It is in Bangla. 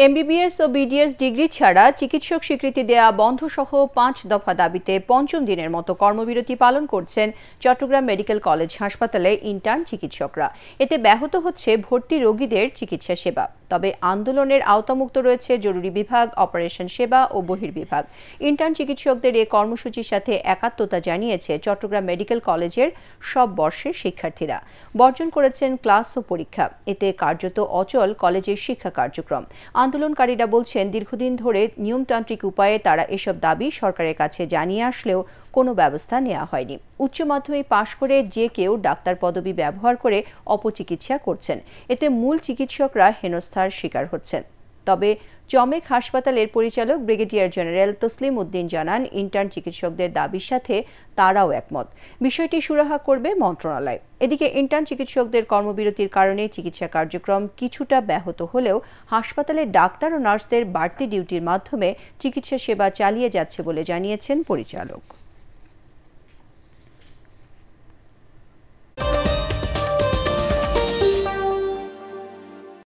এমবিবিএস ও বিডিএস ডিগ্রি ছাড়া চিকিৎসক স্বীকৃতি দেয়া বন্ধসহ ৫ দফা দাবিতে পঞ্চম দিনের মতো কর্মবিরতি পালন করছেন চট্টগ্রাম মেডিকেল কলেজ হাসপাতালে ইন্টার্ন চিকিৎসকরা। এতে ব্যাহত হচ্ছে ভর্তি রোগীদের চিকিৎসা সেবা। তবে আন্দোলনের আওতামুক্ত রয়েছে জরুরি বিভাগ, অপারেশন সেবা ও বহির্বিভাগ। ইন্টার্ন চিকিৎসকদের এ কর্মসূচির সাথে একাত্মতা জানিয়েছে চট্টগ্রাম মেডিকেল কলেজের সব বর্ষের শিক্ষার্থীরা। বর্জন করেছেন ক্লাস ও পরীক্ষা। এতে কার্যত অচল কলেজের শিক্ষা কার্যক্রম। আন্দোলনকারীরা বলছেন, দীর্ঘদিন ধরে নিয়মতান্ত্রিক উপায়ে তারা এসব দাবি সরকারের কাছে জানিয়ে আসলেও কোনো ব্যবস্থা নেওয়া হয়নি। উচ্চ মাধ্যমিক পাশ করে যে কেউ ডাক্তার পদবি ব্যবহার করে অপচিকিৎসা করছেন। এতে মূল চিকিৎসকরা হেনস্থার শিকার হচ্ছেন। তবে চমেক হাসপাতালের পরিচালক ব্রিগেডিয়ার জেনারেল তসলিম উদ্দিন জানান, ইন্টার্ন চিকিৎসকদের দাবির সাথে তারাও একমত। বিষয়টি সুরাহা করবে মন্ত্রণালয়। এদিকে ইন্টার্ন চিকিৎসকদের কর্মবিরতির কারণে চিকিৎসা কার্যক্রম কিছুটা ব্যাহত হলেও হাসপাতালের ডাক্তার ও নার্সদের বাড়তি ডিউটির মাধ্যমে চিকিৎসা সেবা চালিয়ে যাচ্ছে বলে জানিয়েছেন পরিচালক।